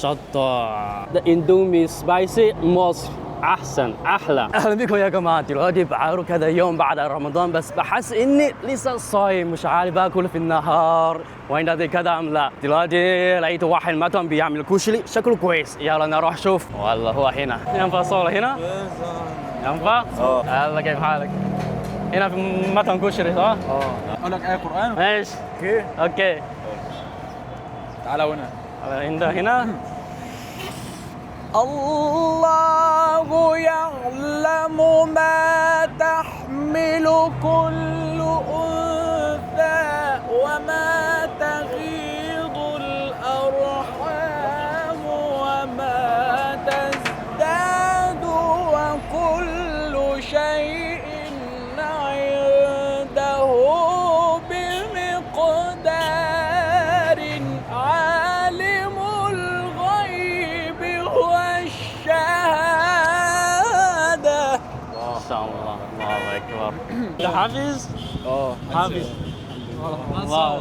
شطة. ده اندومي سبايسي مصر احسن احلى. اهلا بكم يا جماعه. دلوقتي بعرف كذا يوم بعد رمضان، بس بحس اني لسه صايم، مش عارف اكل في النهار وين دي كذا ام لا. دلوقتي لقيت واحد مطعم بيعمل كشري شكله كويس، يلا نروح شوف. والله هو هنا ينفع صورة هنا؟ ينفع؟ يلا كيف حالك؟ هنا في مطعم كشري صح؟ اقول لك ايه قران؟ ماشي اوكي تعالى هنا. هنا الله يعلم ما تحمل كل أنثى وما تغيض الأرحام وما تزداد وكل شيء عنده بمقدار. عالم الغيب والشهادة. ما شاء الله الله أكبر. أنت حافظ؟ حافظ. الله.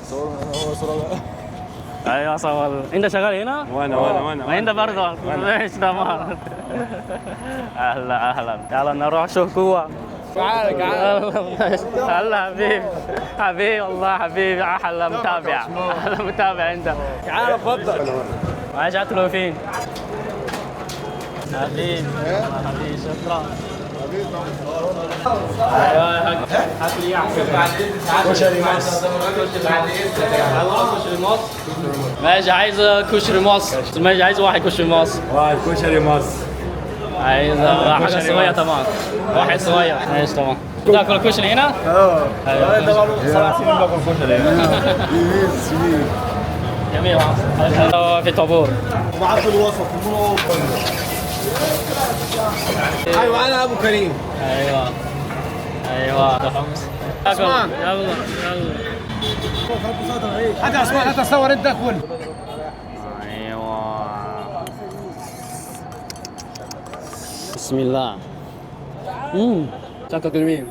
صور ايوه صور. انت شغال هنا؟ وانا انت برضه؟ ماشي تمام. اهلا يلا نروح شوف جوا. تعال هلا حبيبي حبيبي والله حبيبي احلى متابع احلى متابع انت. تعال اتفضل. عايش اكله فين؟ حبيبي حبيبي شكرا. ايوه هات لي كشري مصر. كشري مصر. ماشي عايز كشري مصر. ماشي عايز واحد كشري مصر. واحد كشري مصر. عايز حاجه صغيره طبعا. واحد صغير ماشي طبعا. تاكل كشري هنا؟ ايوه ده بقى 7 سنين باكل كشري هنا. جميل في طابور. ومعاه في الوسط ايوه انا ابو كريم. ايوه ده حمص. عثمان. يلا هات عثمان هات تصور انت كل. ايوه بسم الله. شكله جميل.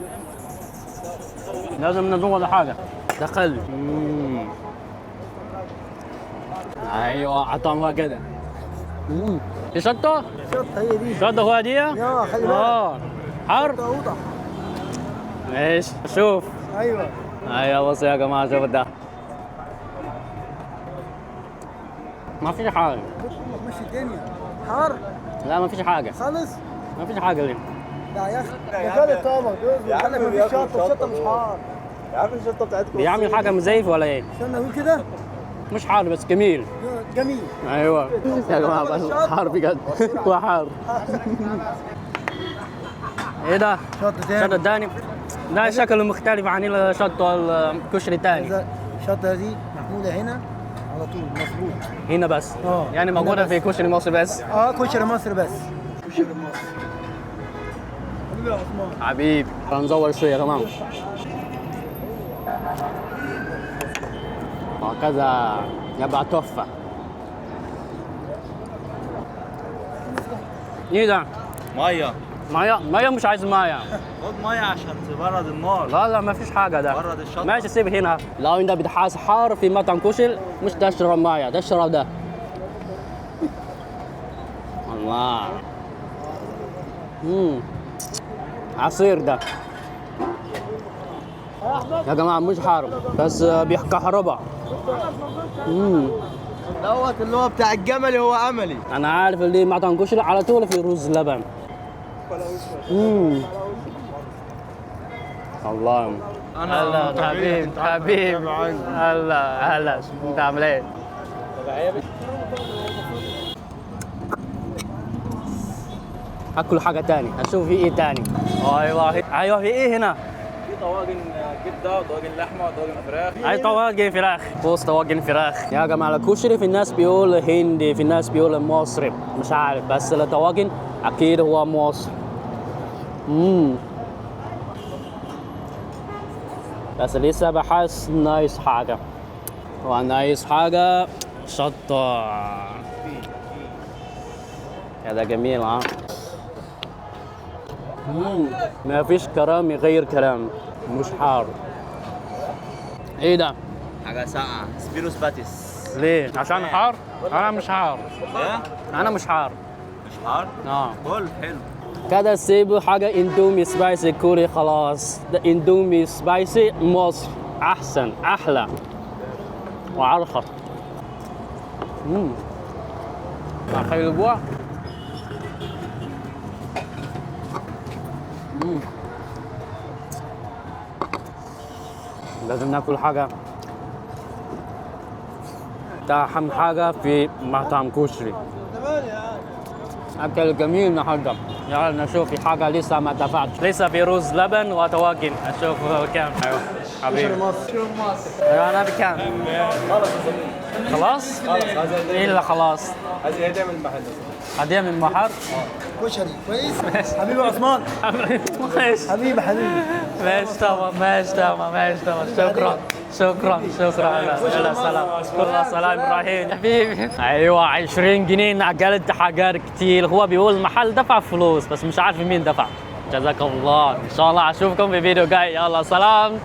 لازم ندور على حاجه دخل. ايوه عطاها كده. دي شطه؟ شطة هي دي. شطه هو دي؟ يا خلي بالك. حر؟ أوضح. ماشي شوف. ايوه بص يا جماعه شوف ده. ما فيش حاجه. مش الدنيا حار لا ما فيش حاجه. خالص. ما فيش حاجه ليه؟ لا يا اخي ده غالي طبعا. قال لك مفيش شطة والشطة مش حار. يا عم الشطه بتاعتكم بيعمل حاجه مزيف ولا ايه؟ استنى اقول كده. مش حار بس جميل. جميل. ايوه يا جماعه بس حار بجد. هو حار. ايه ده؟ شطة تاني. شطه تاني. ده شكله مختلف عن الشطه الكشري الثاني. الشطة دي محمودة هنا على طول مظبوط. هنا بس. يعني هنا موجوده بس. في كشري مصر بس. كشري مصر بس. كشري مصر. حبيبي يا عثمان. حبيبي هنزور شويه يا جماعه. وهكذا يبقى تحفه. ايه ده؟ ميه. ميه مش عايز ميه. خد ميه عشان تبرد النار. لا ما فيش حاجه ده. برد الشطه. ماشي سيب هنا. لو انت بتحاس حار في مطعم كشري مش تشرب ميه، تشرب ده. الله. عصير ده يا جماعه مش حار بس بيكهربا. دوت اللي هو بتاع الجملي هو املي. انا عارف اللي مطعم كشري على طول في رز لبن. الله. هلا حبيب هلا انت عامل ايه؟ اكل حاجه تاني اشوف في ايه تاني. ايوه في ايه هنا؟ في طواجن كبده وطواجن لحمه وطواجن فراخ. اي طواجن فراخ. بص طواجن فراخ يا جماعه. الكشري في الناس بيقول هندي، في الناس بيقول مصري، مش عارف، بس الطواجن اكيد هو مصري. بس لسه بحس نايس حاجه. ونايس حاجه شطه. هذا جميل ما فيش كلام غير كلام. مش حار. ايه ده؟ حاجه ساقعه سبيروس باتيس. ليه؟ عشان حار؟ انا مش عارف. انا مش عارف. مش حار؟ كل حلو. كده سيبوا حاجة اندومي سبايسي كوري خلاص. ده اندومي سبايسي مصر أحسن أحلى وأرخص. أخي buah. لازم ناكل حاجة. ده أهم حاجة في مطعم كشري. أكل جميل النهارده. يلا نشوف في حاجة لسه ما دفعتش. لسه في رز لبن وطواجن. أشوف كم. أيوه حبيبي. أيوه أنا بكام؟ خلاص؟ إيه اللي خلاص؟ هذه هدية من المحل. هدية من المحل؟ كشري كويس. حبيبي عثمان. ماشي. حبيبي ماشي تمام ماشي تمام ماشي تمام. شكرا شكرا شكرا. يلا سلام. والله سلام ابراهيم حبيبي. ايوه 20 جنيه عقلت حاجات كتير. هو بيقول المحل دفع فلوس بس مش عارف مين دفع. جزاك الله. ان شاء الله اشوفكم في فيديو جاي. يلا سلام.